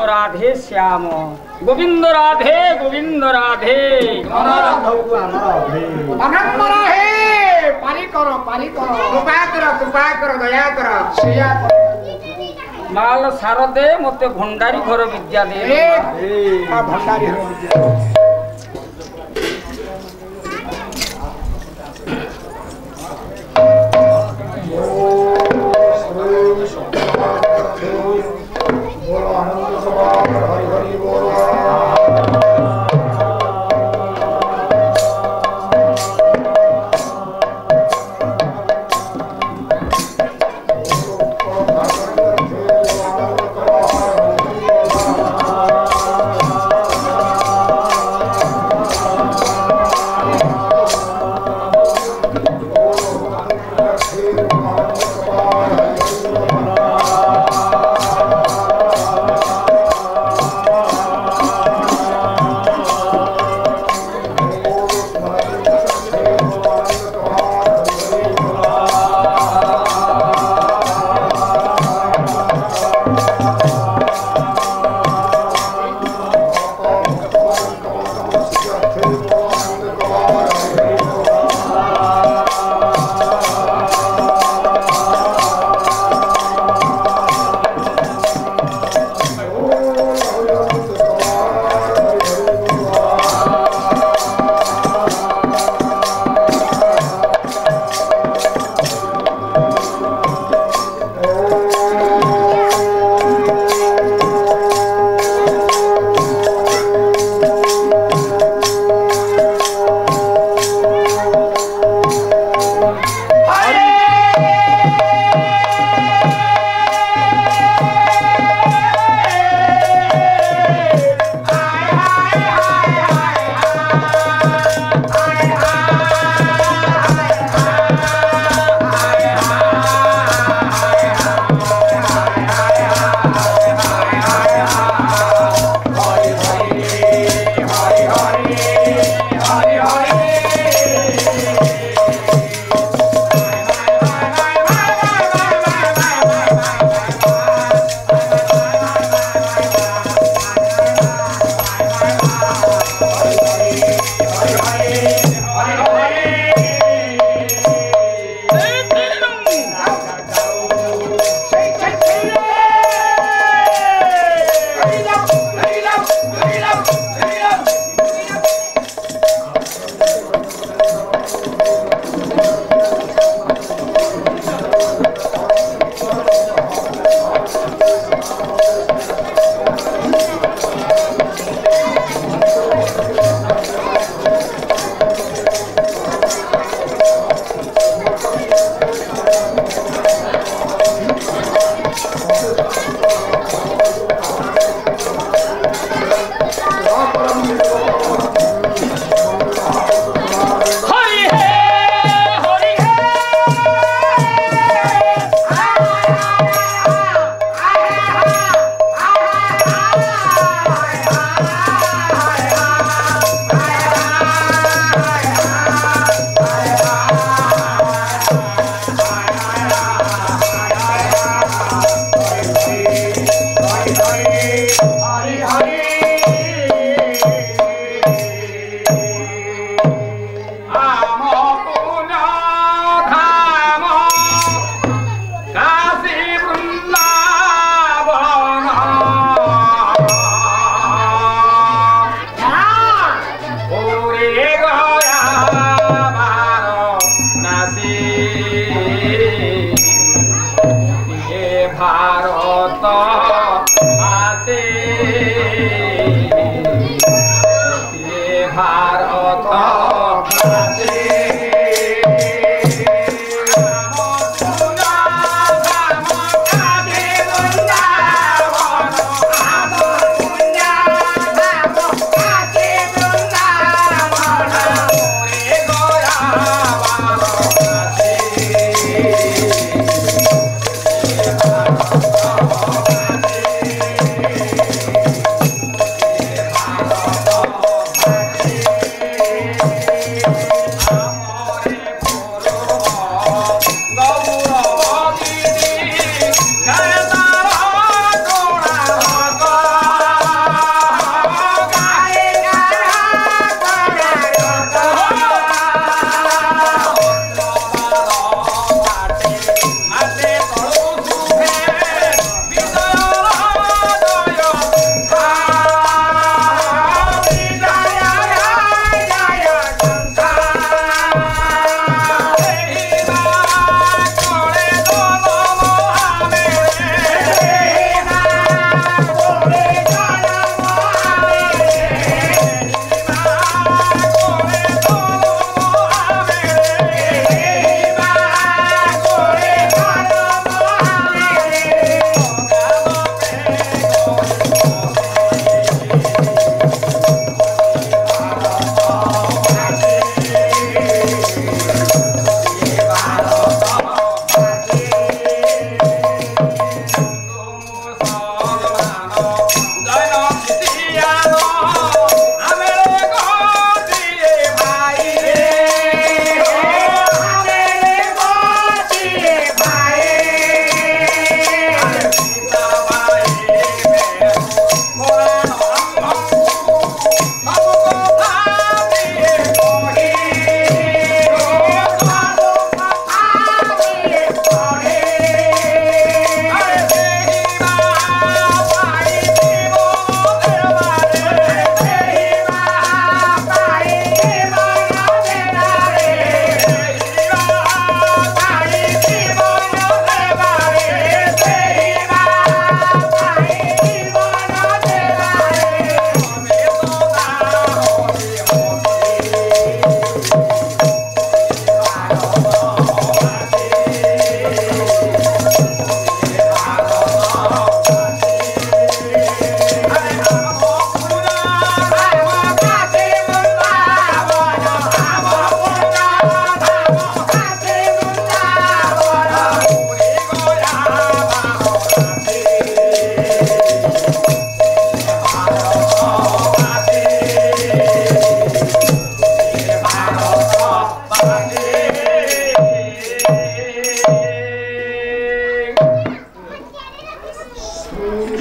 राधे श्याम गोविंद राधे गोविंद राधे माल सार दे मत भंडारी घर विद्या दे भंडारी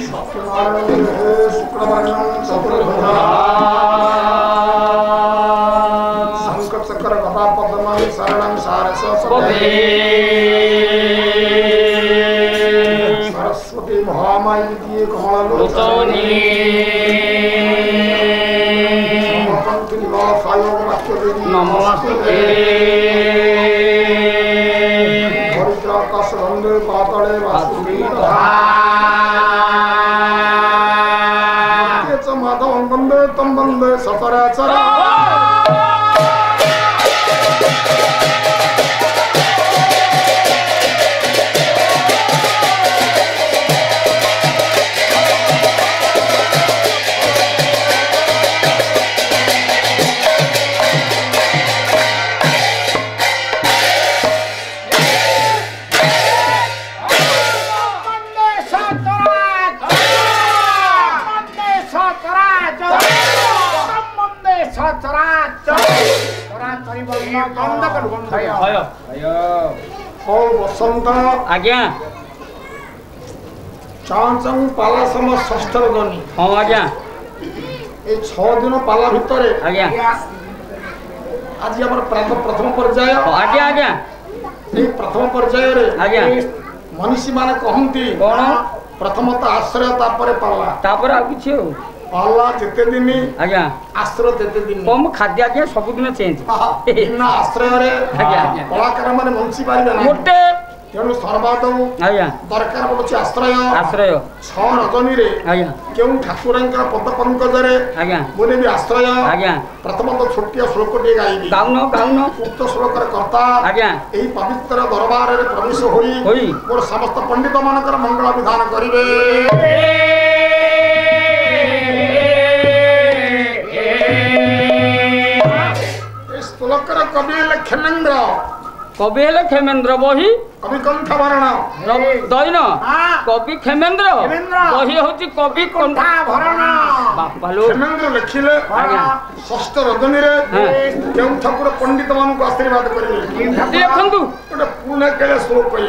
सत्यनारायण शुक्रवर्णं चतुर्भुजा शंखचक्र गदा पद्मं शरणं सारस सरस्वती महामायी कमलोचनी नमस्ते हरिद्राकाश वंदे पाताले वासुदेव माधव वंदे तम वंदे सचराचर बसंत आज्ञा चांचंग पाला सम षष्ठ गनी हाँ आज्ञा ए 6 दिन पाला भितर आज्ञा आज हमर प्रथम पर्याय आज्ञा आज्ञा ए प्रथम पर्याय रे आज्ञा मनुष्य माने कहंती कोन प्रथम तो आश्रय तापर पाला तापर आ किछि हो पाला जेते दिन आज्ञा आश्रय तेते दिन कम खाद्य आज्ञा सब दिन चेंज बिना आश्रय रे आज्ञा आज्ञा कलाकार माने मंची पारिबे ना मोटे तेणु सर्वादौ आज्ञा दरकार पड़ुछि आश्रय आश्रय 6 रजनी रे आज्ञा केउ ठाकुरंकर पद पंकज रे आज्ञा मोने भी आश्रय आज्ञा प्रथम तो छोटिया श्लोक टे गाइबी गाउन गाउन उक्त श्लोकर कर्ता आज्ञा एही पवित्र दरबार रे प्रवेश होई मोर समस्त पंडित मानकर मंगल विधान करिवे श्लोकर कवि लखेमेंद्र कवि हेले खेमेंद्र बही कवि कंठभरण दैन कवि खेमेंद्र बही होची कवि कंठभरण बापालो खेमेंद्र लिखिले षष्ठ रजनी रे केउ ठाकुर पंडित मान को आशीर्वाद करिवे देखंतु ओटा पुणे केले श्लोक कई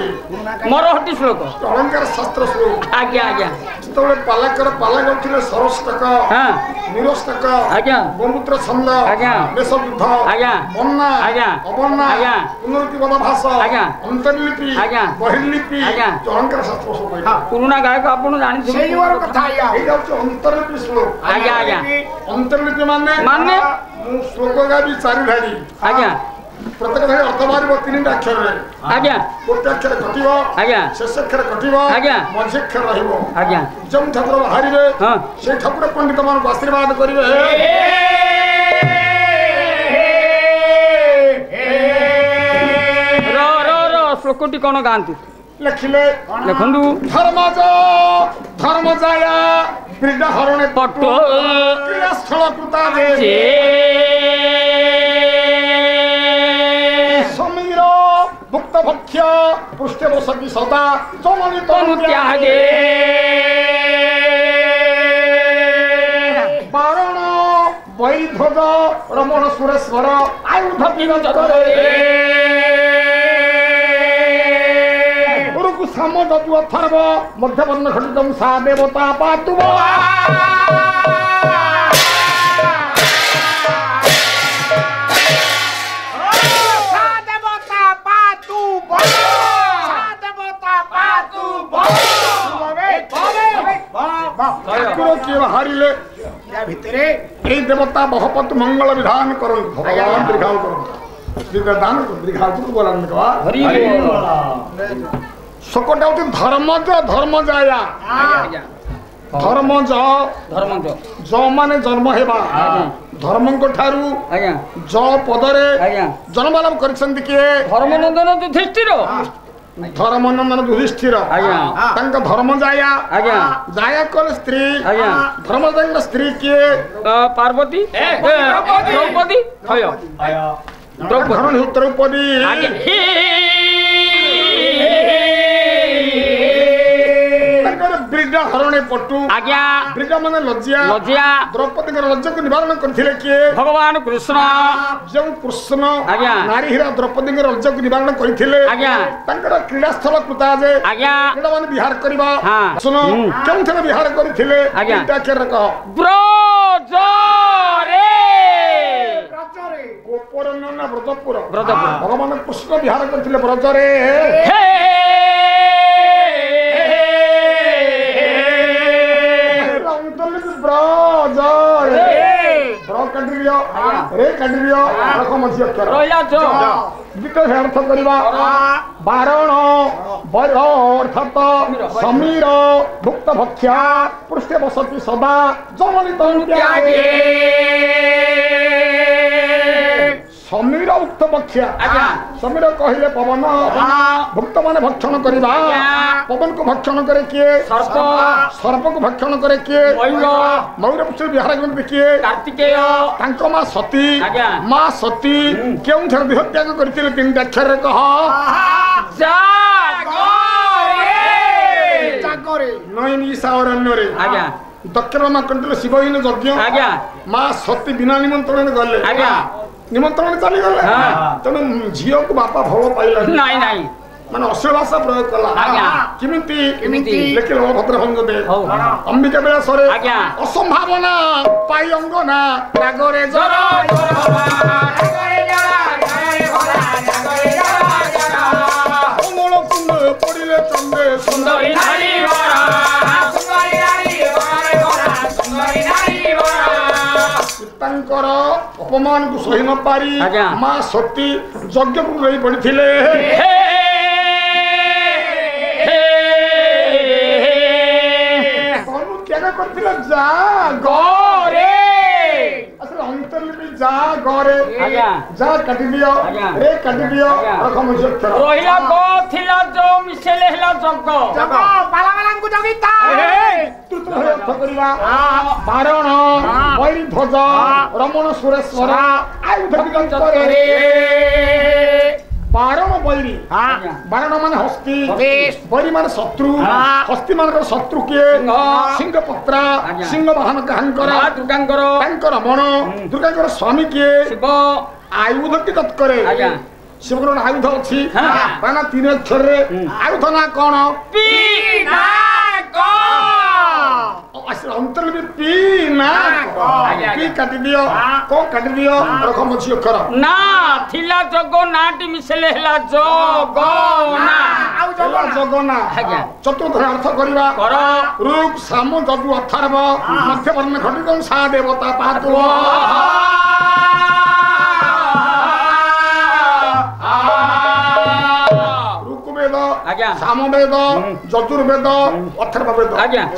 मरहटी श्लोक अलंकार शास्त्र श्लोक आज्ञा आज्ञा तोले पालाकर पाला गथिले सरस्तक हां निरस्तक आज्ञा गोमूत्र छंद आज्ञा बेस युद्ध आज्ञा बन्ना आज्ञा अबन्ना आज्ञा पुनरुक्ति बद भाषा आज्ञा अंतर्लिपि आज्ञा बहिर्लिपि आज्ञा अलंकार शास्त्र श्लोक कई पुरुना गायक आपण जानि सेही वार कथा आया ए जाउछ अंतर्लिपि श्लोक आज्ञा आज्ञा अंतर्लिपि माने माने मु श्लोक गाबी चारि धारी आज्ञा प्रत्येक धारी अर्थ बारिबो 3 अक्षर रे आज्ञा गोटे अक्षर कटिबो आज्ञा शेष अक्षर कटिबो आज्ञा मध्य अक्षर रहिबो आज्ञा जम ठाकुर हारिबे हां से ठाकुर पंडित मान आशीर्वाद करिवे रो श्लोकटी कोन गांतु लिखिले लिखंदु धर्म जाया ब्रिड हरणे पट्टो क्रीड़ा स्थल कृता जे समीर भुक्त भक्ष्य पृष्ठ बसकी सदा चमनी तनु त्यागे बारण वैध्वज रमण सुरेश्वर आयुध विरजरे गुरुकु सामद अथर्व मध्यवर्ण घटितम सा देवता पातुव हारिले या भितरे ए देवता बहुपत मंगल विधान करन भगवान दीर्घायु करन दीर्घदान दीर्घायु को बोलन का हरि बोल सकटा होती धर्म जाया धर्म ज माने जन्म हेबा धर्म को ठारू आज्ञा ज पदरे आज्ञा जन्म लाभ करछंती के धर्मनंदन युधिष्ठिर धर्मनंदन युधिष्ठिर आज्ञा तंक धर्म जाया आज्ञा जाया कल स्त्री आज्ञा धर्मजंग स्त्री के पार्वती द्रौपदी थय द्रौपदी द्रौपदी ब्रीडा हरणे पटु आज्ञा ब्रीडा माने लज्जा लज्जा द्रौपदी लज्जा को निवारण करथिले के भगवान कृष्ण जो कृष्ण आज्ञा नारी हीरा द्रौपदी लज्जा को निवारण करथिले आज्ञा तांकर क्रीड़ा स्थल कृता जे आज्ञा क्रीड़ा माने विहार करबा हां सुनो केउ थले विहार करथिले आज्ञा टाकेर कह ब्रज रे गोपर ना ब्रजपुर ब्रजपुर भगवान कृष्ण विहार करथिले ब्रज रे हे ब्रज रे ब्र कंट्रियो रे कंट्रियो रकम अछि अक्षर रोइला जो गीत अर्थ करबा बारण बर अर्थात समीर भुक्त भक्षा पृष्ठ बसति सदा जमनित त्यागे समीर उक्त भक्षा समीर कहले पवन भुक्त माने भक्षण करबा पवन को भक्षण करे किए सर्प सर्प को भक्षण करे किए मयूर पुष्ट विहार करते किए कार्तिकेय तांको मां सती आज्ञा मां सती केउ थर देहत्याग करथिले तीन अक्षर कह जागरे नयनी सावरण्य रे आज्ञा दक्षिणमा कंट्रोल शिवहीन यज्ञ आज्ञा मां सती बिना निमंत्रण गले आज्ञा निमंत्रण चली गले तेणु झील को बापा भल पाइला नाई नाई माने अश्लील भाषा प्रयोग कला आज्ञा किमिति लेकिन भद्र भंग दे हो अंबिका बेला सरे आज्ञा असंभावना पाई अंगना रागरे जर रागरे जरा अमल कुंड पड़िले चंदे सुंदरी नारी वरा तांकर अपमान को सही न पारी आज्ञा मां सती यज्ञ को रही पड़िथिले कौन क्या करथिले जा गोरे असल अंतर्लिपि जा गोरे आज्ञा जा काटी दियो रे काटी दियो रकम अक्षर रोहिला गो थिला जो मिसेले हेला जग जग बाला बालांकु जगिता तृतीय अर्थ करिवा बारण वैरी ध्वज रमण सुरेश्वर आयुध विकल्प करे बारण बैरी बारण माने हस्ती बैरी माने शत्रु हस्ती माने शत्रु के सिंह पत्रा सिंह वाहन कांकर दुर्गांकर तांकर रमण दुर्गांकर स्वामी के शिव आयुध विकल्प करे शिव को आयुध अछि माने तीन अक्षर रे आयुध ना कोन पिनाक असल अंतर्लिपि पिनाक पी काटी दियो को काटी दियो रकम अछि अक्षर ना थिला जगो नाटी मिसेले हेला जगो ना आउ जगना चतुर्थ अर्थ करिवा कर रूप साम जदु अथर्व मध्य वर्ण घटिकं सा देवता पातु सामवेद चतुर्वेद अथर्ववेद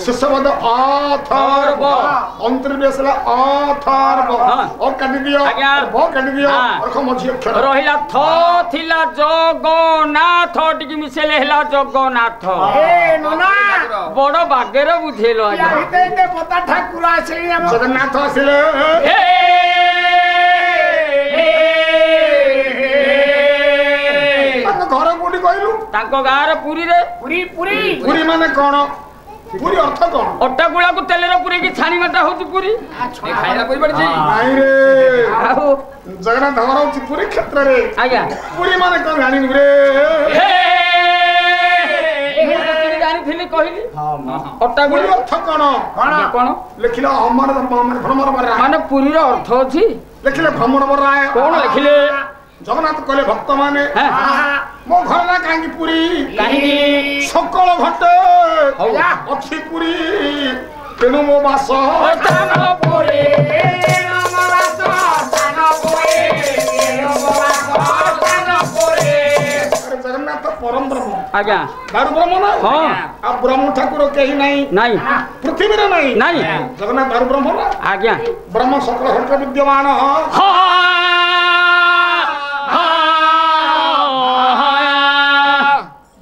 शिष्यवेद अथर्व अंतर्वेद अथर्व ओ काटी दियो भ काटी दियो रकम अछि अक्षर रहिला थ थिला जगन्नाथ टिकी मिसेले हेला जगन्नाथ ए नना बड़ बागेर बुझेलो आज्ञा एते पता ठाकुर आसिले जगन्नाथ आसिले घर कोठी कहलु ताको गार पुरी रे पुरी पुरी पुरी माने कोन पुरी अर्थ कोन अट्टा गुळा को तेलर पुरी की छाणी मटा होती पुरी खाइला कोइ पड़ छी नाही रे आहो जगन्नाथ घर होची पुरी क्षेत्र रे आज्ञा पुरी माने कोन जानि रे जानि थिली कहिली अट्टा पुरी गुळा अर्थ कोन कोन लिखिला अमर भ्रमर बरा माने पुरी रो अर्थ अछि लिखिले भ्रमर बरा कोन लिखिले जगन्नाथ कहले भक्त माने मो घर ना कांगी पुरी काहिनी सकल घटे अछि पुरी तेनु मो बास तान पुरी तेनु मो बास तान पुरी तेनु मो बास तान पुरी अरे जगन्नाथ परम ब्रह्म आज्ञा दारु ब्रह्म ना हां आ ब्रह्म ठाकुर केही नाही नाही पृथ्वी रे नाही नाही जगन्नाथ दारु ब्रह्म ना आज्ञा ब्रह्म सकल घटे विद्यमान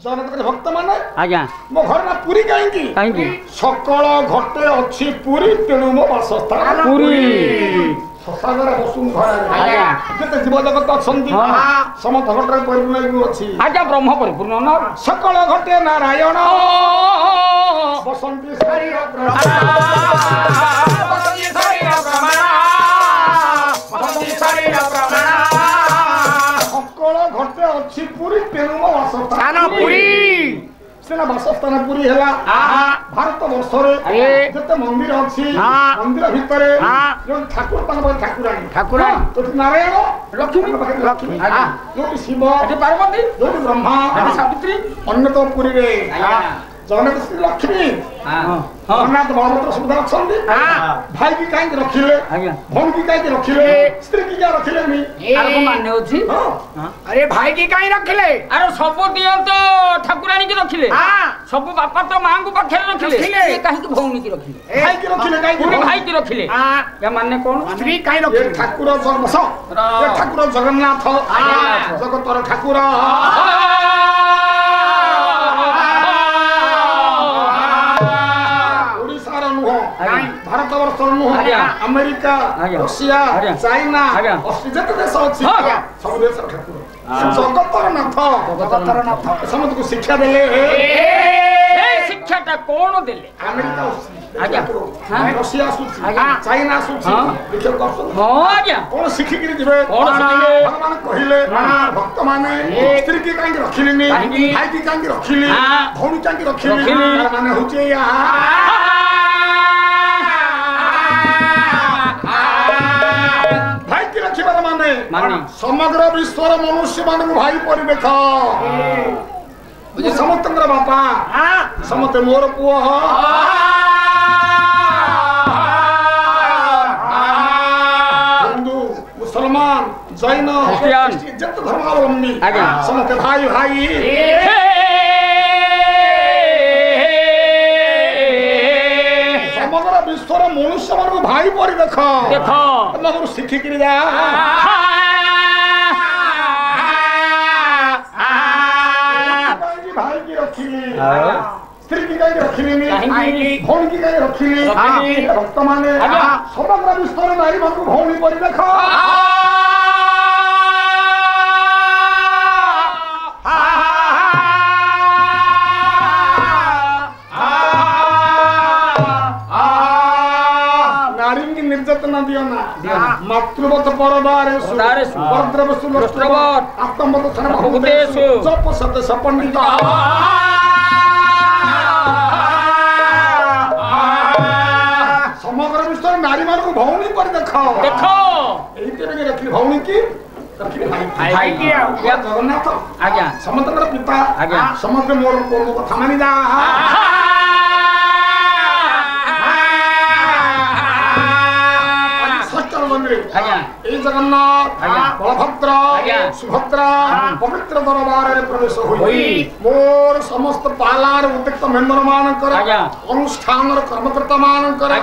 जगन्नाथ भक्त माने आज्ञा मो घर ना पुरी काहेकी सकल घटे अछि पुरी तेनु मो बासस्थान पुरी ଶଶାଙ୍କର ବସୁନ୍ଧରା ଆଜ୍ଞା। ଯେତେ ଜୀବ ଜଗତ ଅଛନ୍ତି ସମସ୍ତ ଘଟରେ ପରିପୂର୍ଣ୍ଣ ଅଛି। ଆଜ୍ଞା ବ୍ରହ୍ମ ପରିପୂର୍ଣ୍ଣ ନା ସକଳ ଘଟେ ନାରାୟଣ ବସନ୍ତି ଶରୀର ସକଳ ଘଟେ ଅଛି ପୁରୀ ତେଣୁ ବାସସ୍ଥାନ ପୁରୀ ସେନା ବାସସ୍ଥାନ ପୁରୀ ହେଲା ଭାରତ ବର୍ଷରେ ଯେତେ ମନ୍ଦିର ଅଛି ମନ୍ଦିର ଭିତରେ ଯୋଉ ଠାକୁର ତାଙ୍କ ପାଖରେ ଠାକୁରାଣୀ ଯୋଉଠି ନାରାୟଣ ଲକ୍ଷ୍ମୀ ଲକ୍ଷ୍ମୀ ଯୋଉଠି ଶିବ ପାର୍ବତୀ ଯୋଉଠି ବ୍ରହ୍ମା ସାବିତ୍ରୀ ଅନ୍ୟତମ ପୁରୀରେ ଜଗନ୍ନାଥ ଶ୍ରୀ ଲକ୍ଷ୍ମୀ ଜଗନ୍ନାଥ ବଳଭଦ୍ର ସୁବିଧା ଅଛନ୍ତି ଭାଇ କି କାହିଁକି ରଖିଲେ ଭଉଣୀ କି କାହିଁକି ରଖିଲେ ସ୍ତ୍ରୀ କି କାହିଁ ରଖିଲେନି ମାନେ ଅଛି अरे भाई की कहीं रख ले ଆରେ ସବୁ ଦିଅ ତ ଠାକୁରାଣୀ କି ରଖିଲେ ସବୁ ବାପା ତ ମାଙ୍କୁ ପାଖରେ ରଖିଲେ କାହିଁକି ଭଉଣୀ କି ରଖିଲେ ଭାଇ କି ରଖିଲେ କାହିଁକି ଭାଇ କି ରଖିଲେ ୟା ମାନେ କଣ स्त्री कहीं रख ଏ ଠାକୁର ଜନ୍ମସ ଏ ଠାକୁର ଜଗନ୍ନାଥ ଜଗତର ଠାକୁର ଓଡ଼ିଶାର ନୁହଁ ଭାରତ ବର୍ଷର ନୁହଁ ଆମେରିକା ଋଷିଆ ଚାଇନା ଯେତେ ଦେଶ ଅଛି ସବୁ ଦେଶର ଠାକୁର ଜଗତର ନାଥ ସମସ୍ତଙ୍କୁ ଶିକ୍ଷା ଦେଲେ ଶିକ୍ଷାଟା କଣ ଦେଲେ ଆମେରିକା ଋଷିଆ ଆସୁଛି ଚାଇନା ଆସୁଛି କଣ ଶିଖିକିରି ଯିବେ ଭଗବାନ କହିଲେ ଭକ୍ତମାନେ ସ୍ତ୍ରୀ କି କାହିଁକି ରଖିଲିନି ଭାଇ କି କାହିଁକି ରଖିଲି ଭଉଣୀ କାହିଁକି ରଖିଲି ମାନେ ହଉଛି ଏଇଆ ଭାଇ କି ରଖିବାର ମାନେ ସମଗ୍ର ବିଶ୍ୱର ମନୁଷ୍ୟ ମାନଙ୍କୁ ଭାଇ ପରି ଦେଖ ସମସ୍ତଙ୍କର ବାପା ସମସ୍ତେ ମୋର ପୁଅ ହିନ୍ଦୁ ମୁସଲମାନ ଜୈନ ଯେତେ ଧର୍ମାବଲମ୍ବୀ ସମସ୍ତେ ଭାଇ ଭାଇ ସମଗ୍ର ବିଶ୍ୱର ମନୁଷ୍ୟ ମାନଙ୍କୁ ଭାଇ ପରି ଦେଖ ମଗରୁ ଶିଖିକିରି ଯା ଭାଇ କି ରଖିଲି ସ୍ତ୍ରୀ କି କାହିଁକି ରଖିଲିନି ଭଉଣୀ କି କାହିଁକି ରଖିଲି ଭକ୍ତମାନେ ସମଗ୍ର ବିଶ୍ୱର ନାରୀ ମାନଙ୍କୁ ଭଉଣୀ ପରି ଦେଖ नारी निर्यातना दियो ना मातृवत परदारेषु परद्रवसु लोष्ट्रवत आत्मवत सर्वभूतेषु जप सत पंडित समग्र विश्व नारी मान को भौणी पर देखो देखो एई तेरे रखली भौणी की भाई की जगन्नाथ आज्ञा समस्त पिता आज्ञा समस्त मोर कथा मानि जा जगन्नाथ बलभद्र सुभद्रा पवित्र दरबार प्रवेश हुई मोर समस्त पालार उद्यक्त मेम्बर मानकर अनुष्ठान कर्मकर्ता मानकर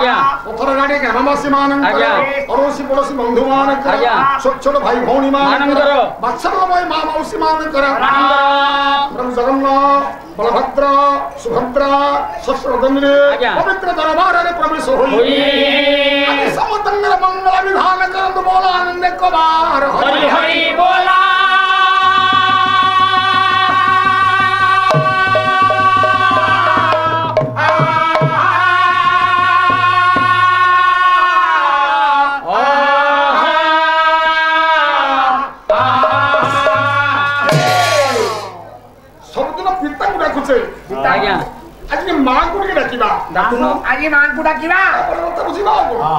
पथर गाड़ी ग्रामवासी मानकर अड़ोसी पड़ोसी बंधु मानकर छोट छोट भाई भौणी मानकर बात्सल्यमय माँ मौसी मानकर प्रभु जगन्नाथ बलभद्र सुभद्रा शस्त्रधनुरे पवित्र दरबार प्रवेश हुई समतंगल मंगल विधान करत बोला आनंद कुमार हरि हरि बोला सबदिन पिता को डाकुचे आज्ञा आज मां को डाकिबा डाकुनो आज मां को डाकिबा तो बुझिबा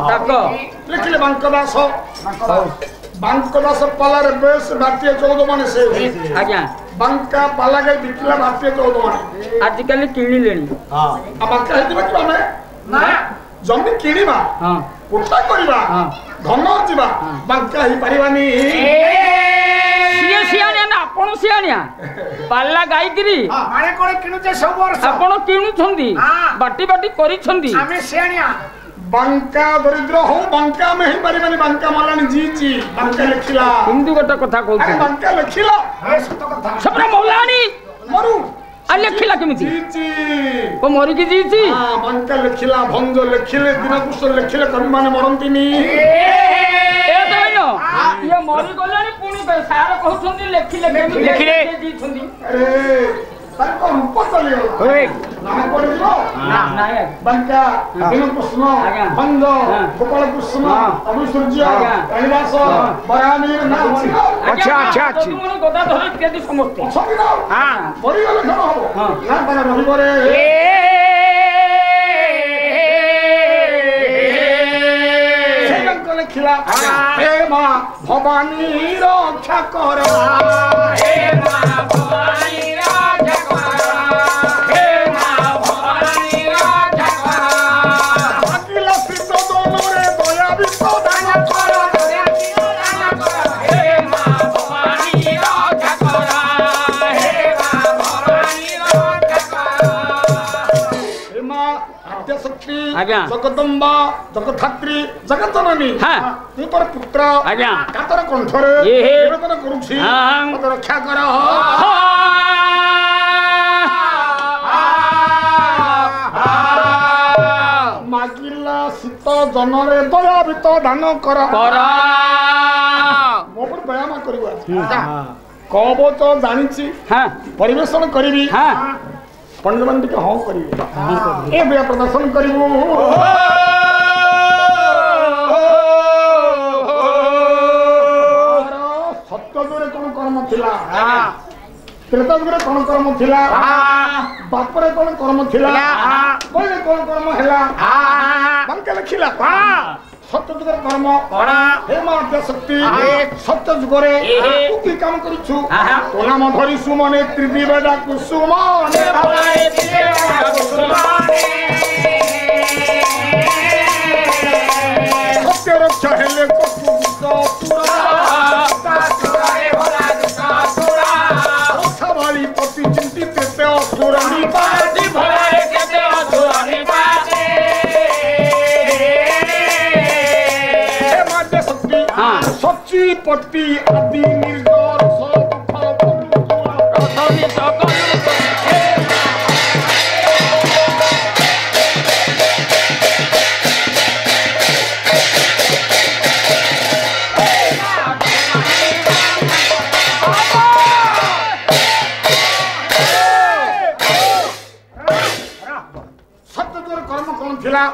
डाको लिखले बांकदास पाला रे बेस भारतीय 14 माने से आज्ञा बांका पाला गई बिकला भारतीय 14 माने आज कल किणी लेनी हां आ बांका हेति बकी माने ना जमी किणीबा हां कोठा करबा धन जिबा बांका ही परिवानी सियानिया ना आपण सियानिया पाला गाई गिरी माने कोन किनुचे सब वर्ष आपण किनु छंदी बाटी बाटी करी छंदी आमे सियानिया बांका दरिद्र हो बांका में ही परिवानी बांका मालानी जी जी बांका लिखिला हिंदू गोटा कथा कहू अरे बांका लिखिला ए सत कथा सबरा मौलानी मरु आ लेखिला केमिति जीची ओ मरि की जीची हां बंका लेखिला भंज लेखिले दिनकुश लेखिले कवि माने मरंतिनी ए तैनो ये मरि गलानी पुणी सार कहउछन्ती लेखिले केमिति लेखिले जीछन्ती अरे ताको रूप चलियो ओए नाम पडिलो ना नाय बंका दिनकुश भंज गोपाल कृष्ण अभि सूर्य कैलास बरामीर नाम अच्छा अच्छा तुम गदा धर इत्यादि समस्त हां परि गले खन हो ना बना रहिबरे सेकंड लेखिला हे मां भवानी रक्षा कर हे मां भवानी रक्षा कर हे मां भवानी रक्षा कर अखिल सिद्ध दोनोरे दया विप्रदान कर दया विप्रदान कर हे मां भवानी रक्षा कर हे मां भवानी रक्षा कर हे मां आद्य शक्ति जगदम्बा जगधात्री जगज्जननी तू तोर पुत्र कातर कंठरे निवेदन करूछि मत रक्षा कर मागिला शीत जनरे दया वित दान कर मो पर दया मा करबा कबो तो जानिछि परिवेशन करिवि पंडवन के हाँ करिवि ए बेया प्रदर्शन करिवु सत्यजुरे कोन कर्म थिला त्रेताजुरे कोन कर्म थिला बापरे कोन कर्म थिला कोन कोन कर्म हैला बंके लिखिला सत्यजुरे कर्म हे मां आद्य शक्ति सत्यजुरे तू की काम करिछु तो नाम धरिसु मने त्रिदिवेदा कुसुमाने भलाए त्रिदिवेदा कुसुमाने सत्य रक्षा हेले कतु पुरा तासुरारे भला दुसुरा सवाली पति चिंतित ते असुरनी पाति भलाए ते असुरनी पाति हे मां शक्ति सच्ची पति आदि निर्जर सब प्रथमी सकल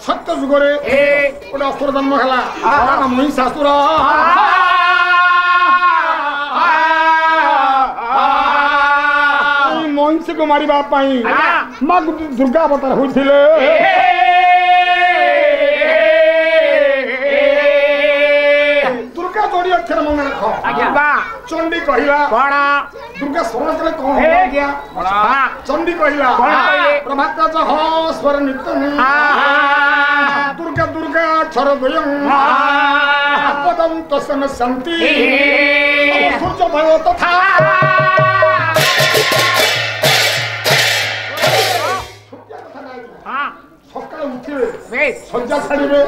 सत्य जुगरे गोटे असुर जन्म है महिषासुर महिषी को मारे माँ दुर्गा अवतार होते दुर्गा जोड़ी अक्षर मन रख चंडी कहला दुर्गा शरण कले कौन हो गया चंडी कहला प्रभाता जह स्वर नित्य दुर्गा दुर्गा अक्षर द्वयम् आपदं तस्म शांति सूर्य भय तथा सकाल उठिबे सज्जा छाड़िबे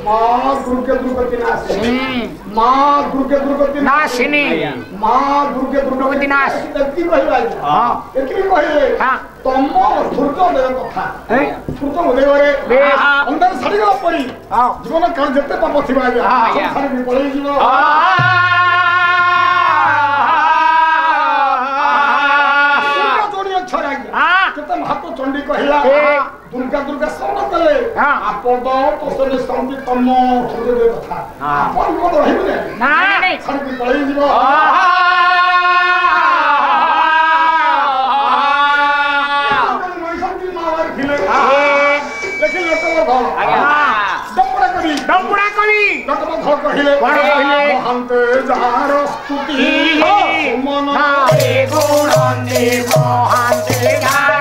मां दुर्गे दुर्गति नाशिनी मां दुर्गे दुर्गति नाशिनी मां दुर्गे दुर्गति नाशिनी एति कहला हां एति कहले तम सूर्य देव कथा सूर्य उदयरे अंदर छाड़ी गला परी जीवन काल जते पाप थिबा छाड़ी पळै जीव महात्मा चंडी कहला दुर्गा दुर्गा शरण कले आपद तोसने शांति तम सूर्य कथा आपन को रहिबे ना नै छाड़ी पळै जीव मनिसंती मावर थिले लेकिन लोक डम्बुड़ा कवि लोक कहिले महंत जार स्तुति मन रे गुण देव महंत जार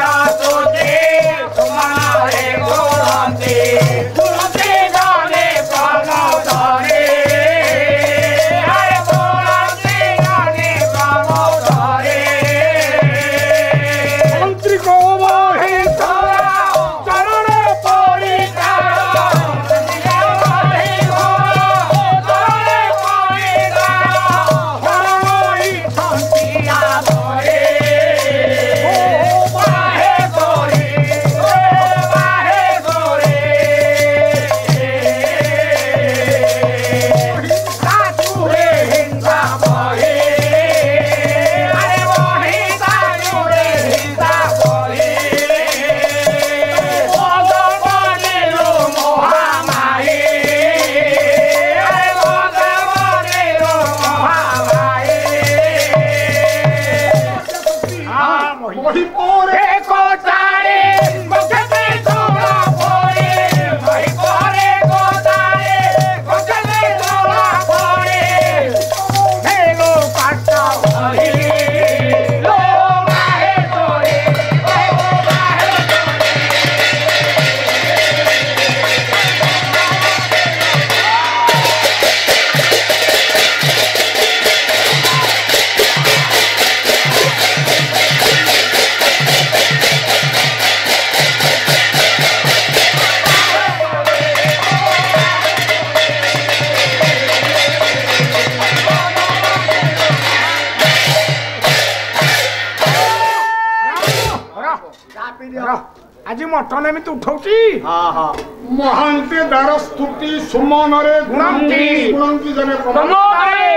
ମହାନ୍ତେ ଦାର ସ୍ତୁତି ସୁମନରେ ଗୁଣନ୍ତି ଜନେ ପ୍ରମୋଦରେ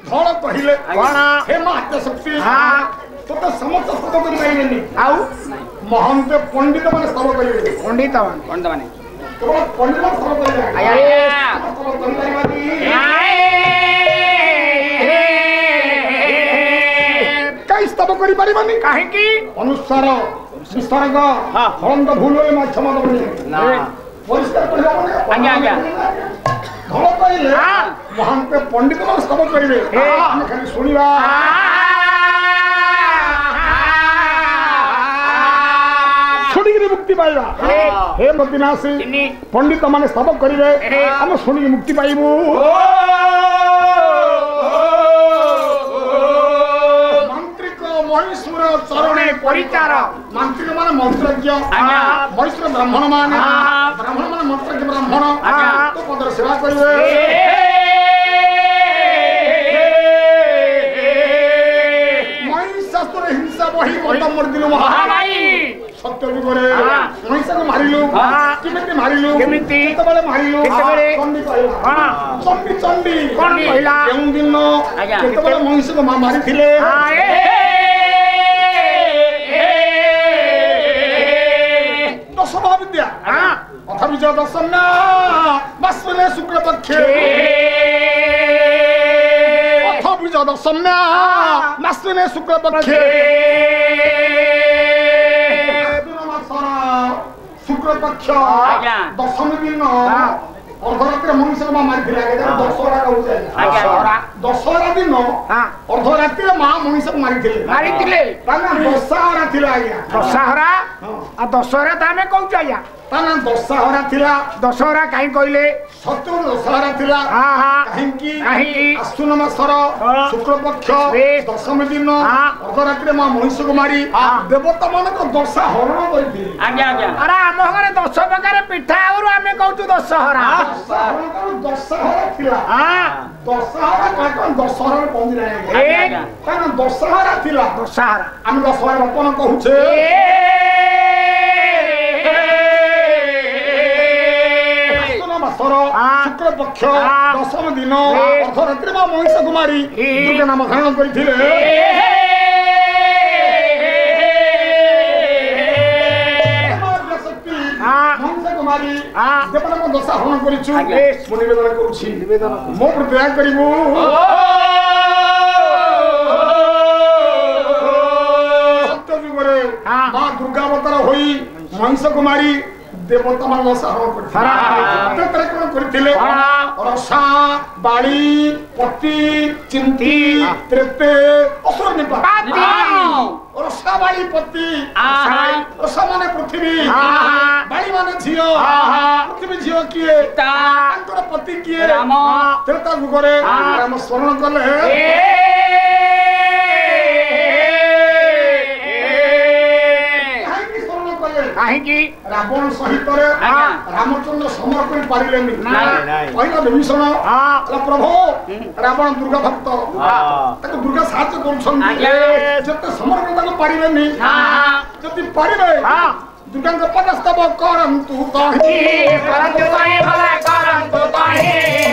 ଧଳ କହିଲେ ହେ ମାତ୍ୟ ଶକ୍ତି ତୋତେ ସମସ୍ତ ସ୍ତବ କରିପାରିବେନି ଆଉ ମହାନ୍ତେ ପଣ୍ଡିତ ମାନେ ସ୍ତବ କରିବେ ପଣ୍ଡିତ ମାନେ କେବଳ ପଣ୍ଡିତ ସ୍ତବ କରିବେ ସ୍ତବ କରିପାରିବାନି କାହିଁ ସ୍ତବ କରିପାରିବାନି କାହିଁକି ଅନୁସାର ବିସର୍ଗ ହଳନ୍ଦ ଭୁଲ ହୁଏ ମାଛ ମଦ ପରିଷ୍କାର କରିବା ଧଳ କହିଲେ ମହାନ୍ତେ ପଣ୍ଡିତ ମାନେ ସ୍ତବ କରିବେ ଆମେ ଖାଲି ଶୁଣିବା ଶୁଣିକିରି ମୁକ୍ତି ପାଇବା ହେ ମଦିନାସୀ ପଣ୍ଡିତ ମାନେ ସ୍ତବ କରିବେ ଆମେ ଶୁଣିକି ମୁକ୍ତି ପାଇବୁ ମହିଷୁର ଚରଣେ ପରିଚାର ମାନ୍ତ୍ରିକ ମାନେ ମନ୍ତ୍ରଜ୍ଞ ମହିଷୁର ବ୍ରାହ୍ମଣ ମାନେ ମନ୍ତ୍ରଜ୍ଞ ବ୍ରାହ୍ମଣ ତୋ ପଦର ସେବା କରିବେ ମହିଷାସୁର ହିଂସା ବହି ମଦ ମର୍ଦିନୁ ମହାମାରୀ ସତ୍ୟ ଯୁଗରେ ମହିଷାକୁ ମାରିଲୁ କେମିତି ମାରିଲୁ କେତେବେଳେ ମାରିଲୁ ଚଣ୍ଡୀ କହିଲା ଚଣ୍ଡୀ କହିଲା କେଉଁ ଦିନ କେତେବେଳେ ମହିଷାକୁ ମାରିଥିଲେ दशमहाविद्या अथ विजय दशम्या बस्वले शुक्ल पक्षे अथ विजय दशम्या बस्वले शुक्ल पक्षे शुक्ल पक्ष दशमी दिन अर्धरात्रि मनुष्य मारी दशहरा दिन अर्धरात्रि माँ मनुष्य मारी दशहरा थिला दशहरा दशहरा तो आम कौच आज्ञा दशहरा थिला दशहरा कहीं कहले सत्य दशहरा थिला कहीं आश्विन मासर शुक्ल पक्ष दशमी दिन अर्धरात्रि माँ मनुष्य को मारी देवता मान दशा हरण कर अरे आम घर 10 प्रकार पिठा आम कहूँ दशहरा दशहरा थिला दशहरा दशहरा पहुंची दशहरा थिला दशहरा आम दशहरा बर्तमान कहूचे शुक्ल पक्ष दशम दिन अर्धरात्रि माँ महिषा कुमारी दुर्गा नाम धारण करते कुमारी देवता दशा हरण कर निवेदन करुँ मो दया करू सत्य जुगे माँ दुर्गावतार हो महिषा कुमारी देवता मान हरण करते रसा बाड़ी पति चिंती त्रेते असुर रसा बाड़ी पति रसा माने पृथ्वी बाड़ी माने झियो पृथ्वी झियो किए पति किए त्रेता जुगरे राम स्मरण कले कहीं रावण सहित रामचंद्र समर कर पारे कहला विभीषण प्रभु रावण दुर्गा भक्त दुर्गा साहय कर समर पारे जदि पारे दुर्गा पदस्तव करंतु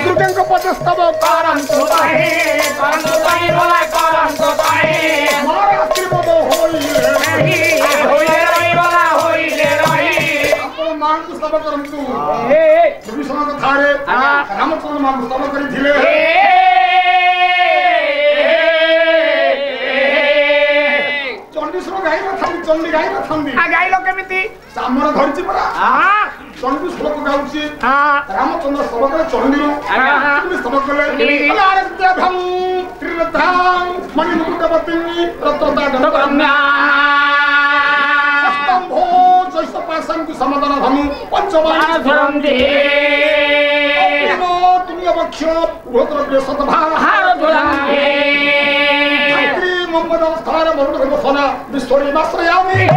दुर्गा पदस्तव करंतु स्तव करंतु विभीषण कथारे रामचंद्र मां स्तव करिथिले चंडीश्वर गाई नथांदी चंडी गाई नथांदी गाई लो केमिति सामर धरछि परा चंडीश्वर को गाउछि रामचंद्र स्तव करे चंडी केमि स्तव कले आरत्यभं त्रिरथं मणिमुकुटवती रत्नदा गणकन्या स्तंभो पासन की समाधान धनु पंचवान धरंदे तुंग वक्ष उभद्र प्रेषत भार धरंदे धैत्री मोहम्मद अवस्थार मरुण घोषणा विश्वरी माश्रयामि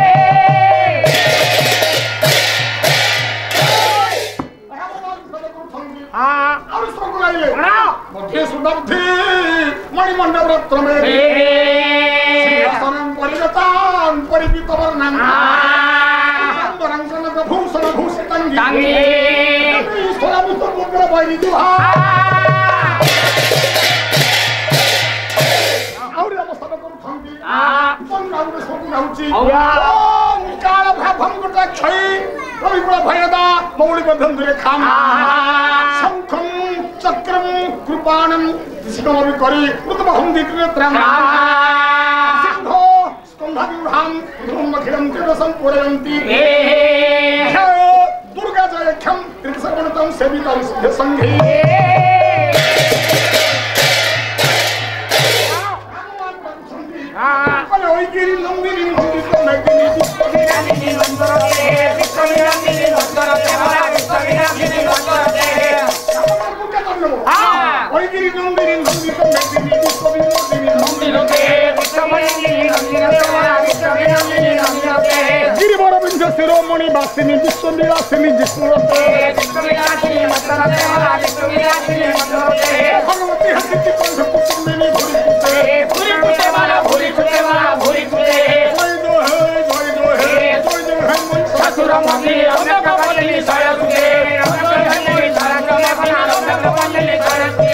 मध्य सुदब्धि मणिमंडल रत्न में सिंहासनं परिगतां परिपितवर्णं ଭୂଷଣ ଭୂଷିତାଙ୍ଗୀ ତାଙ୍ଗୀ ଈଶ୍ୱର ମୁକ୍ତର ବୈରୀ ଦୁହା ଆହୁରି ଅବସ୍ଥାନ କରୁଛନ୍ତି ପଞ୍ଜାବରେ ସବୁ ଯାଉଛି କାଳ ଭାଭମ ଗୋଟେ କ୍ଷୟୀ ରବିକୁଳ ଭୟଦା ମୌଳିକ ଧନ୍ଦୁରେ ଖାମ ଶଙ୍ଖಂ ଚକ୍ରಂ କୃପାଣಂ ଶିଖମବି କରି ମୃତବହଂ ଦିକ୍ରେତ୍ରାମ ସିଂହ ସ୍କନ୍ଧାବିହାମ ଧୂମଖିଳಂ ତ୍ରିଦଶଂ ପୂରୟନ୍ତି ଦୁର୍ଗା ଜୟକ୍ଷମ ତ୍ରିସର୍ବଣତଂ ସେବିତଂ ସିଦ୍ଧ ସଂଘେ ঐগিরি নন্দিনী নন্দিত মেদিনী বিশ্ববিরাজিনী নন্দরতে বিশ্ববিরাজিনী নন্দরতে বিশ্ববিরাজিনী নন্দরতে ঐগিরি নন্দিনী নন্দিত মেদিনী বিশ্ববিরাজিনী নন্দরতে বিশ্ববিরাজিনী নন্দরতে বিশ্ববিরাজিনী নন্দরতে গিরিবরবিন্দ শিরোমণি বাসিনী বিশ্ববিরাজিনী জিষ্ণুরতে বিশ্ববিরাজিনী নন্দরতে বিশ্ববিরাজিনী নন্দরতে ভগবতী হাসিতি কণ্ঠ কুসুমিনী ভুরিকুতে ভুরিকুতে বালা ভুরিকুতে বালা ভুরিকুতে জয় জয় শাশুর মন্দির অনেক বলিনি সরস্বতী অনেক বলিনি সরস্বতী অনেক বলিনি সরস্বতী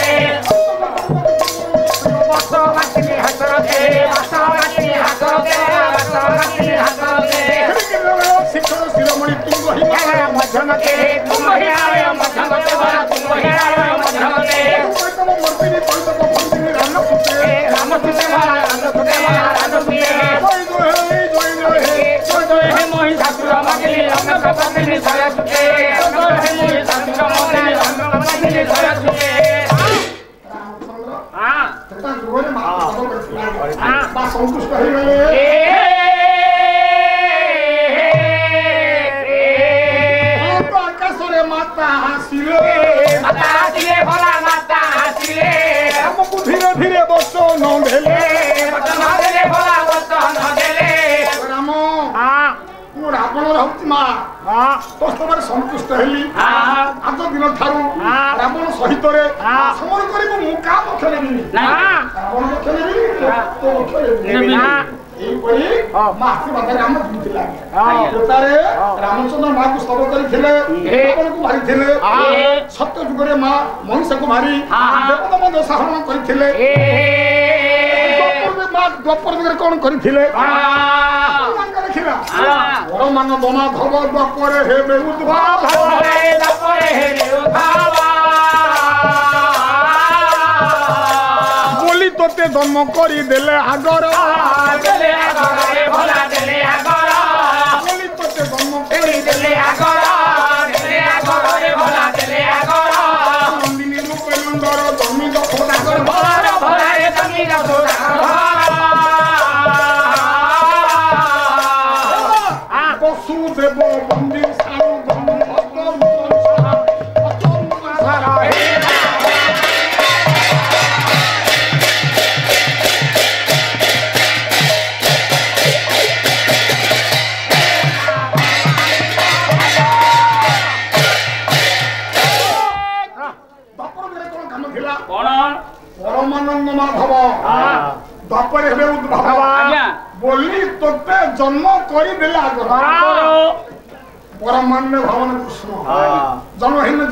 বসবাসিনী হাসরতে বসবাসিনী হাসরতে বসবাসিনী হাসরতে শিক্ষণ শিরোমণি তুঙ্গ হিমালয় মধ্যমতে তুঙ্গ হিমালয় মধ্যমতে বলা তুঙ্গ হিমালয় মধ্যমতে মূর্তিনি পরিতক ভন্দিনী রামকুতে রামকুতে বলা রামকুতে বলা রামকুতে জয় জয় হে মোহি ঠাকুর মাগিলি অনেক বলিনি সরস্বতী জয় হে মোহি ঠাকুর মাগিলি অনেক বলিনি সরস্বতী সন্তুষ্ট হয়ে গেলে আকাশরে মাতা হাসিলে ভোলা মাতা হাসিলে আমাকে ধীরে ধীরে বচন দেলে ভোলা বচন দেলে রাম ମୁଁ ରାବଣର ହଉଛି ମା ତୋସ୍ତବରେ ସନ୍ତୁଷ୍ଟ ହେଲି ଆଗ ଦିନ ଠାରୁ ରାବଣ ସହିତରେ ସମର କରିବୁ ମୁଁ କାହା ପକ୍ଷ ନେବିନି ରାବଣ ପକ୍ଷ ନେବିନି ତୋ ପକ୍ଷ ନେବିନି ଏଇପରି ମା ଆଶୀର୍ବାଦ ରାମ ଜିତିଥିଲା ତାରେ ରାମଚନ୍ଦ୍ର ମାକୁ ସ୍ତବ କରିଥିଲେ ରାବଣକୁ ମାରିଥିଲେ ସତ୍ୟ ଯୁଗରେ ମା ମହିଷାକୁ ମାରି ଦେବଦମ ଦଶା ହରଣ କରିଥିଲେ ଦ୍ୱାପର ଯୁଗରେ କଣ କରିଥିଲେ ଦେଖିଲା ପରମାନ ବମା ଭବ ଦ୍ୱାପରେ ହେବେ ଉଦ୍ଭାବ ବୋଲି ତୋତେ ଜନ୍ମ କରିଦେଲେ ଆଗର ବୋଲି ତୋତେ ଜନ୍ମ କରିଦେଲେ ଆଗର ନନ୍ଦିନୀ ରୂପେ ନନ୍ଦର ଜମି ଦଖୋଦାଗର বসুদেব বন্দী সারু পরমানন্দ মাধব দ্বাপরে হেবে উদ্ভাব বলি তোতে জন্ম করিদেলে আগর পরমান্য ভবন কৃষ্ণ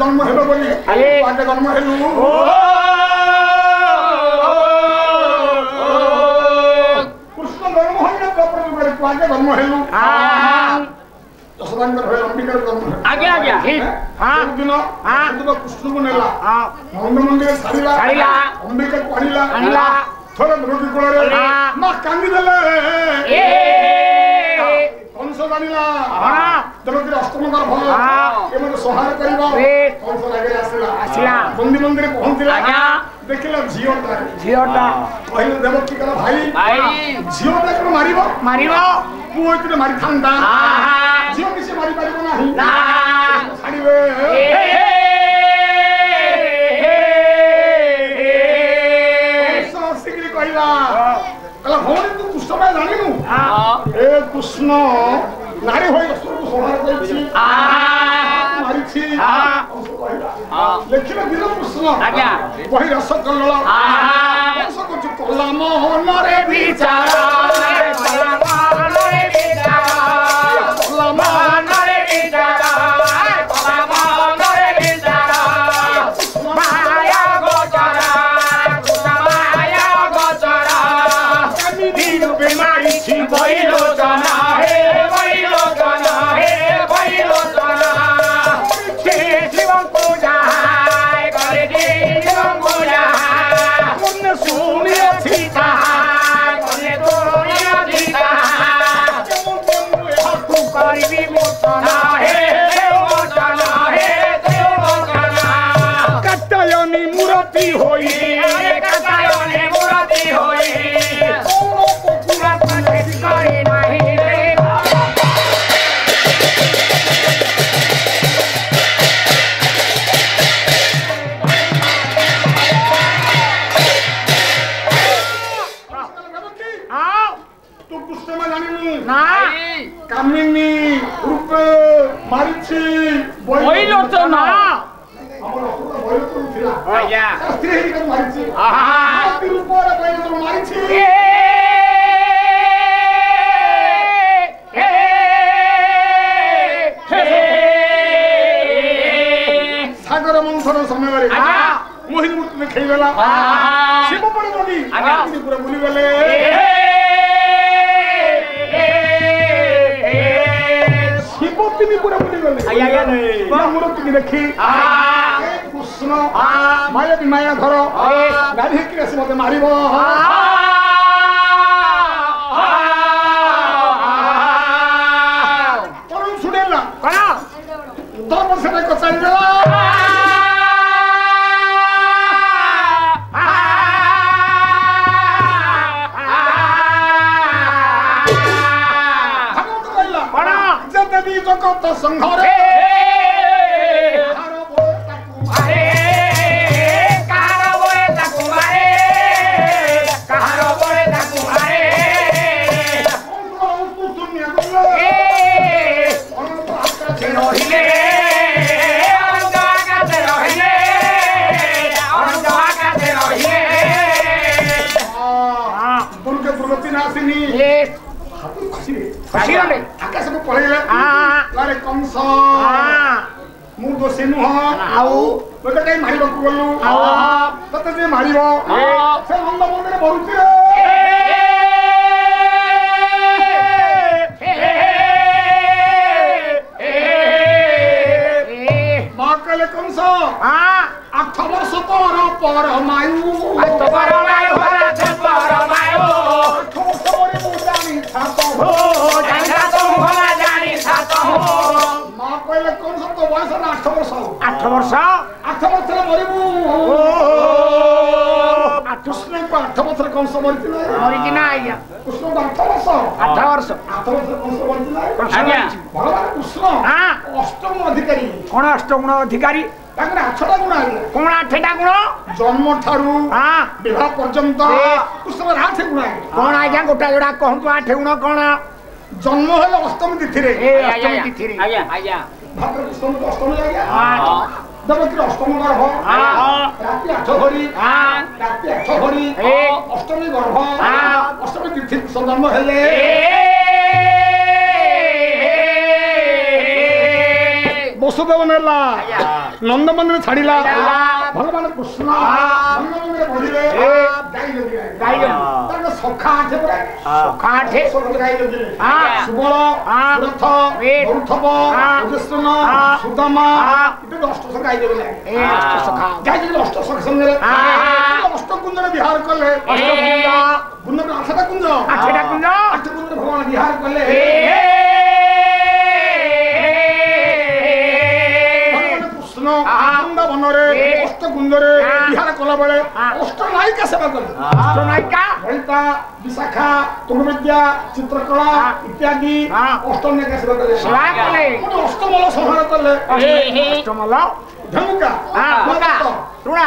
জন্ম হেবে বলি আগে জন্ম হেলু কৃষ্ণ জন্ম হইলে দ্বাপর যুগের আগে জন্ম হেলু যশোদাঙ্কর হয়ে অম্বিকার জন্ম হেলু আগে আগে দিন কৃষ্ণকে নেলা নন্দ মন্দিরে ছাড়িলা অম্বিকাকে আনিলা थोड़े नदी कूल ना कांदी देले कंस जानिला देवकी अष्टम गर्भ ए मते सहाय करिबो कंस लागे आसिला बंदी मंदिर पहुंचिला देखिला झियोटा कहले देवकी कला भाई झियोटा को मारिबो पुओ इतने मारि थांदा झियो किसे मारि पारिबो नाही ना छाड़िबे कहला भौणी तू कृष्ण भाई जानिनु ए कृष्ण नारी होई असुर को संहार करछि मारिछि लेखिला दिन कृष्ण आज्ञा वही रस कल्लल रस को कला मोहन रे विचार कला मोहन रे विचार ଆଜ୍ଞା ସ୍ତ୍ରୀ ହେଇକି ମାରିଛି ଆହା ରୂପରେ ମାରିଛି ସାଗର ମନ୍ଥନ ସମୟରେ ମୋହିନୀ ମୂର୍ତ୍ତି ଦେଖେଇଗଲା ଶିବ ପଡ଼ି ନଦୀ ପୁରା ବୁଲିଗଲେ ଶିବ ତିନି ପୁରା ବୁଲିଗଲେ ମୂର୍ତ୍ତିକି ଦେଖି କୃଷ୍ଣ ମାୟା ବିମାୟା ଘର ଗାଧେଇକି ଆସି ମତେ ମାରିବ କଣ ଶୁଣେଇଲା କଣ ଧର୍ମ ସେଟା କଚାରିଦେଲା জগত সংঘরে ଆକାଶକୁ ପଳେଇଲେ କଂସ ମୁଁ ଦୋଷୀ ନୁହଁ ଆଉ ତୋତେ କାହିଁ ମାରିବାକୁ ଗଲୁ ତତେ ଯିଏ ମାରିବ ସେ ମନ୍ଦ ମନ୍ଦିରେ ମରୁଛି ମା କହିଲେ କଂସ 8 ବର୍ଷ ତୋର ପରମାୟୁ आठ वर्ष मरबू कृष्ण को 8 वर्ष कंस मरी कृष्ण को 8 वर्ष 8 वर्ष कंस मरी भगवान कृष्ण अष्टम अधिकारी कौन अष्टगुण अधिकारी 8टा गुण कौन 8टा गुण जन्म ठारू विवाह पर्यंत कृष्ण 8 गुण कौन आज्ञा गोटा जोड़ा कहतु 8 गुण कौन जन्म है अष्टमी तिथि रे अष्टमी तिथि रे आज्ञा आज्ञा भाद्र कृष्ण को अष्टमी आज्ञा देवकी अष्टमी गर्भ राति 8 घड़ी राति 8 घड़ी अष्टमी गर्भ अष्टमी तिथि जन्म हेले वसुदेव नेला नंद मंदिर छाड़िला भगवान कृष्ण नंद मंदिर बढ़िले गाई ताको सखा आठे पुरा सखा आठे गाई लगिले सुबल रथ गौथव कृष्ण सुदामा इते 10 सखा गाई लगिले 10 सखा गाई 10 सखा संगे 8 कुंज विहार कले 8 कुंज 8टा कुंज 8टा कुंज 8 कुंज भगवान विहार कले वृंदावन अष्ट कुंज विहार कला बेले अष्ट नायिका सेवा कले अष्ट नायिका ललिता विशाखा तुंगविद्या चित्रकला इत्यादि अष्ट नायिका सेवा कले अष्टमल संहार कले अष्टमल धनुका तुणा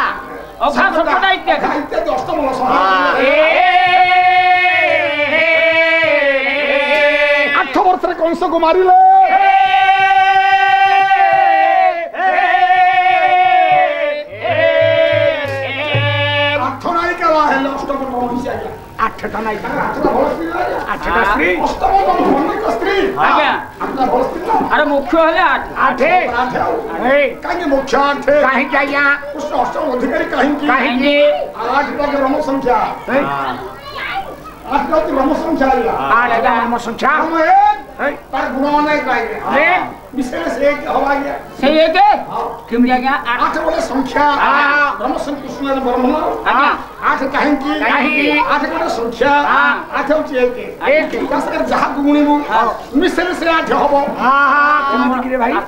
इत्यादि अष्टमल संहार 8 वर्ष कंस को मारिले अरे मुख्य हेले 8 कहीं मुख्य 8 कहीं जाइया कृष्ण अष्टम अधिकारी कहीं 8 तक ब्रह्म संख्या 8 तक ब्रह्म संख्या 8 ब्रह्म संख्या तार गुण अनेक गाइले विशेष एक हवा गया सही है के किम जाएगा 8 बड़े संख्या ब्रह्म कृष्ण ब्रह्म 8 कहीं की 8 बड़े संख्या 8 होची एक कसकर जहा गुणीबु मिशेल से 8 हबो केमति रे भाई 8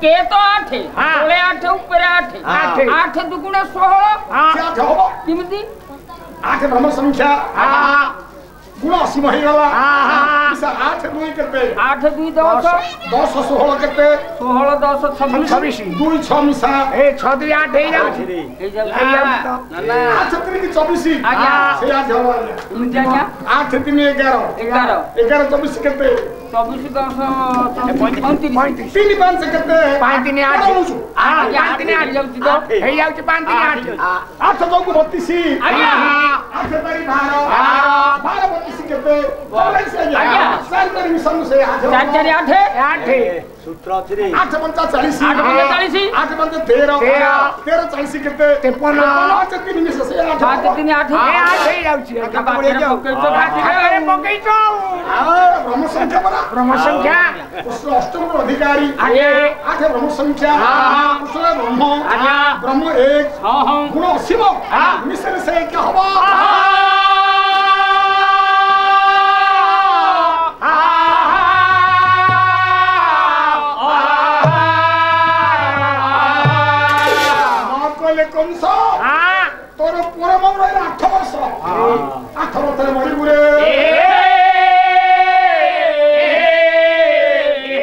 के तो 8 तोले 8 ऊपर 8 दुगुण 16 8 हबो किमति 8 ब्रह्म संख्या गुण 80 ହେଇଗଲା। ପିସା 8 2 କେତେ? 8 2 10 10 16 କେତେ? 16 10 26 2 6 ମିଶା ଏ 6 2 8 ହେଇଯାଉଛି ହେଇଯାଉଛି ତ। 8 3 24 ଆଜ୍ଞା। ସେ ଆଜି ହବ ଆଜ୍ଞା। ଏମିତି ଆଜ୍ଞା 8 3 11 11 11 24 କେତେ? 24 10 35 3 5 କେତେ? 5 3 8 ଆଜ୍ଞା 5 3 8 ହେଇଯାଉଛି ତ। ହେଇଯାଉଛି 5 3 8 8 9 32 ଆଜ୍ଞା 8 ତାରି 12 12 32 କେତେ? 44 ଆଜ୍ଞା 4 ତାରି ମିଶନ ସେ 4 4 8 8 सूत्र अछि रे 8 5 40 8 40 8 5 13 13 40 କେତେ? 53 8 3 ମିଶା ସେ 8 5 3 8 ଏ 8 ହେଇଯାଉଛି ବାକିରେ ପକେଇଛ ଖାତାରେ ପକେଇଛ ବ୍ରହ୍ମ ସଂଖ୍ୟା ପରା ବ୍ରହ୍ମ ସଂଖ୍ୟା କୃଷ୍ଣ ଅଷ୍ଟମର ଅଧିକାରୀ ଆଜ୍ଞା 8 ବ୍ରହ୍ମ ସଂଖ୍ୟା କୃଷ୍ଣ ବ୍ରହ୍ମ ଆଜ୍ଞା ବ୍ରହ୍ମ 1 ହଁ ହଁ गुण 80 मिश्र से क्या हवा कंस तोर पूरा मंगल 8 वर्ष 8 वर्ष मरी गुरे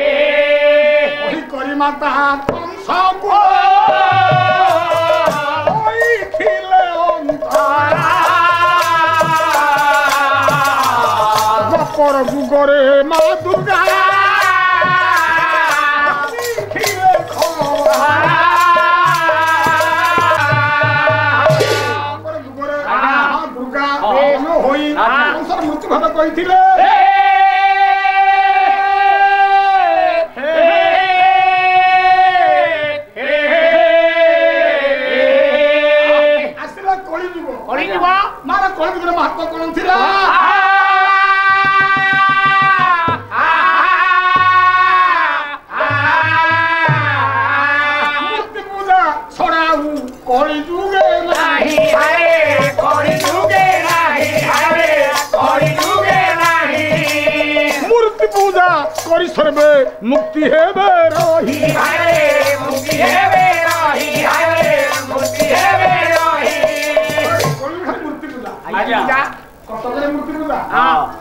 वही करी माता कंस को ओई खिले अंतरा बपर गुगरे मा दुर्गा खिले खरा होई कंसर मृत्यु भाव कहिथिले आसिला कळी जीव मारा कळी जीव महत्व कोन थिला मूर्ति पूजा छड़ाऊ कळी जुगे नाही हरे कळी जुगे मूर्ति पूजा करी सर्वे मुक्ति हेबे रही मुक्ति हेबे रही मुक्ति हेबे रही मूर्ति पूजा आज्ञा कटकरे मूर्ति पूजा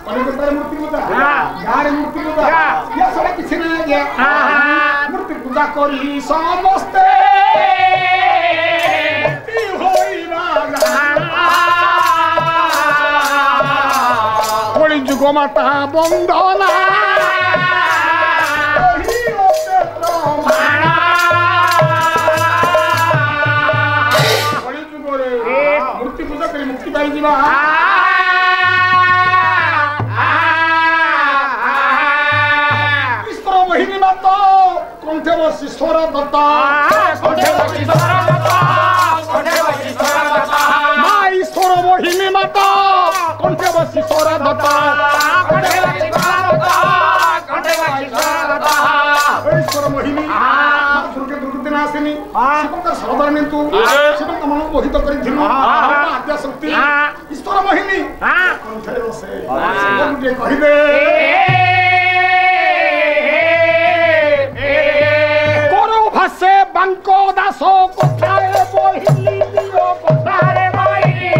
कलिकतारे मूर्ति पूजा गारे मूर्ति पूजा या सब किछि नै गया मूर्ति पूजा करी समस्ते मुक्ति होइबा कली जुग माता बंदना कली जुगरे मूर्ति पूजा करी मुक्ति पाई जीवा ईश्वर मोहिनी माता कंठे बसी स्वर दत्ता माँ ईश्वर मोहिनी माता कंठे बसी स्वर दत्ता ईश्वर मोहिनी दुर्गे दुर्गति नासिनी शिवंकर सरदार निंतु शिवंक मन मोहित करि धिनु आद्या शक्ति ईश्वर मोहिनी कंठे बसे शिवंके कहिबे करो भासे बांको दासो कोठाए बोहिली दियो कोठारे बोहिली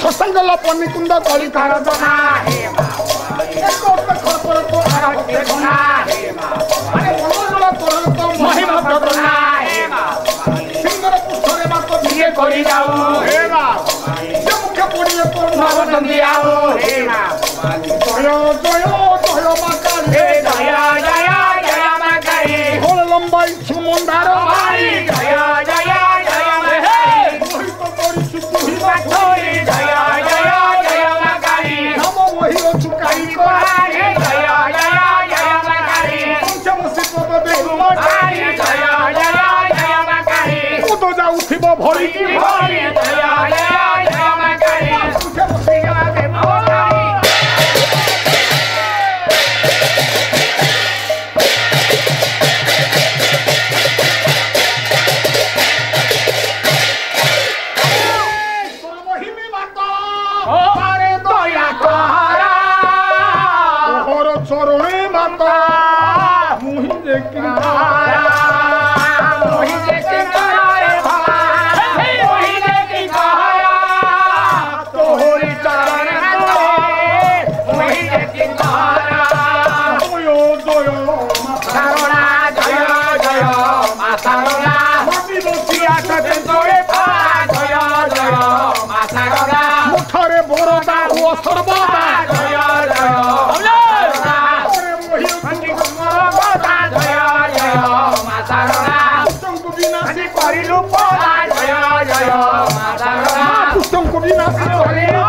सत्संगल पनिकुंद कलिकार जना महिमा सिंगर पुष्परे बात दिए करी जाऊ मुख्य पड़िए तो नवनंदी आओ जय जय जय माकाली जय जय जय माकाली होल लंबाई सुमंदार भाई जय जय जय माकाली मोहित करी सुकुही बाथोई जय जय जय माकाली हम वही चुकाई कोहाई जय जय जय माकाली पंचमसी पद देहु माकाली जय जय जय माकाली उतो जा उठिबो भरी भरी जय जय जय ବିନାଶୀ କରିଲୁ ପରା ଜୟ ଜୟ ଦୁଷ୍ଟଙ୍କୁ ବିନାଶୀ କରିଲୁ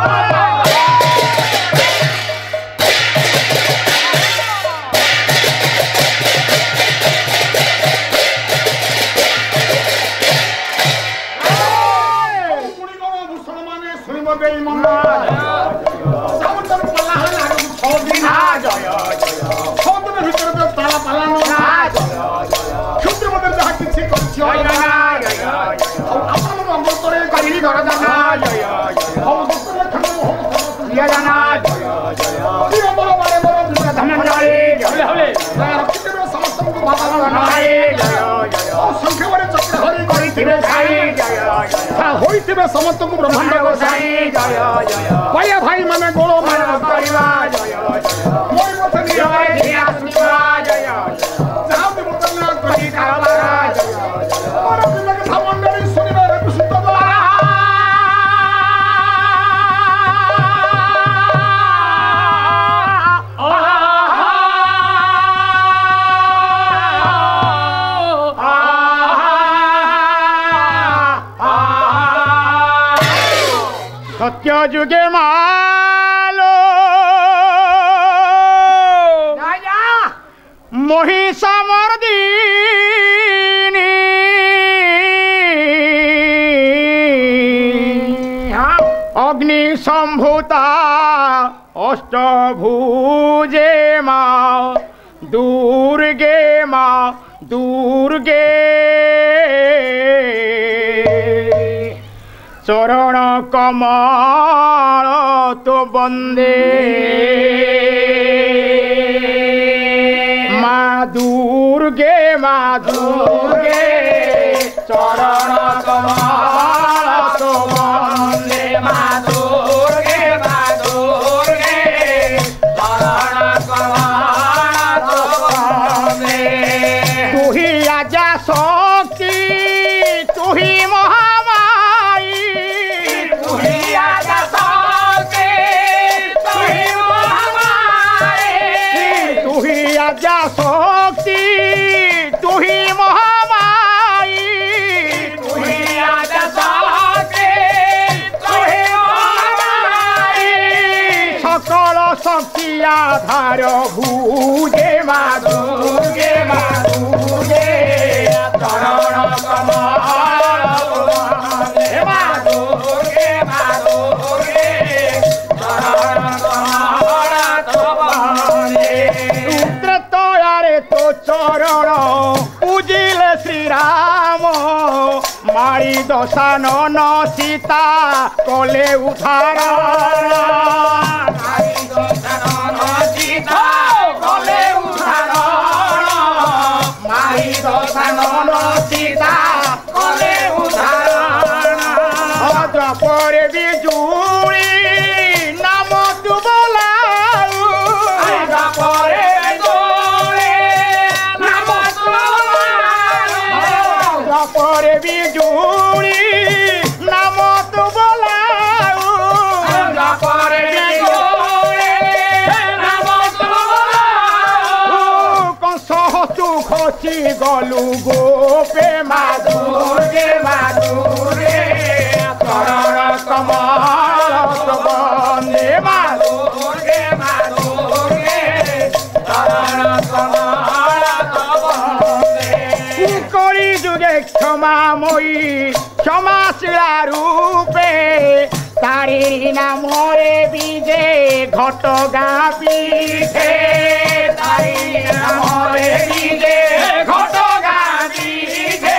होइतिबे समस्त को ब्रह्मांड गोसाई जय जय भैया भाई माने गोलो माने परिवा जय जय मोई मथनी जय धिया सुवा जय जाऊ दे बतना करी काला जय और दिन के मंडली सुनिबे रे सुत द्वारा सत्य जुगे मालो महिषा मर्दिनी अग्नि संभूता अष्टभुजे माँ दुर्गे चरण कमल तो बंदे माँ दुर्गे चरण कमल तो बंदे माँ दुर्गे चरण कमल तो बंदे तू ही आजा शक्ति तू ही जा शक्ति तू ही महामाई तू ही आजा शक्ति तू ही महामाई सकल शक्ति आधार भुजे माँ दुर्गे चरण कमल माँ दुर्गे चरण कमल तो चरण पूजिले श्री राम मारी दशानन सीता कले उद्धार मारी दशानन सीता कले उद्धार मारी दशानन सीता कले उद्धार द्वापर बिजुली नाम तू बोलाऊ द्वापर परे बिजुली नाम तू बोलाऊ परे बिजुली नाम तू बोलाऊ कंस तू खसी गलु गोपे माँ दुर्गे चरण कमल तो बंदे माँ दुर्गे चरण कमल तो बंदे करी जुगे क्षमामयी क्षमाशिला रूपे तारी नामरे बीजे घटगा पीठे तारी नामरे बीजे घटगा पीठे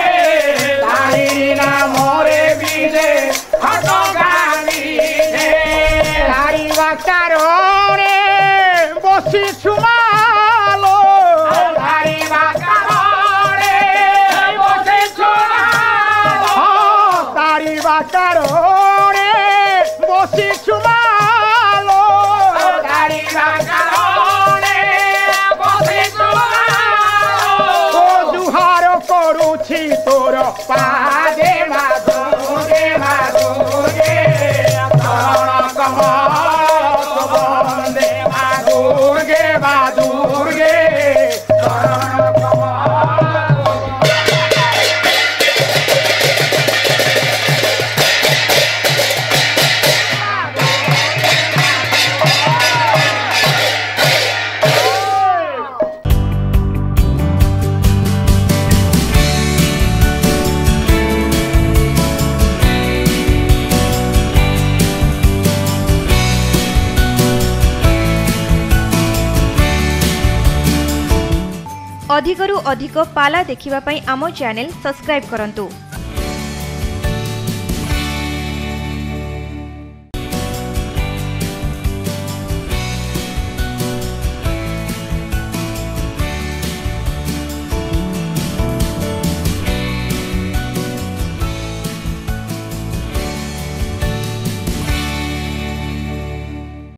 तारी नामरे बीजे घटगा पीठे तारी बाकारे बसी छुमालो तारी बाकारे बसी छुमालो तारी बाकारे बसी छुमालो तारी बाकारे बसी छुमालो जुहार करुछि तोर पादे माधुरे चरण कमल बंदे माधुरे चरण कमल अधिकरू अधिक पाला देखिबा पई आमो चैनल सब्सक्राइब करंतु।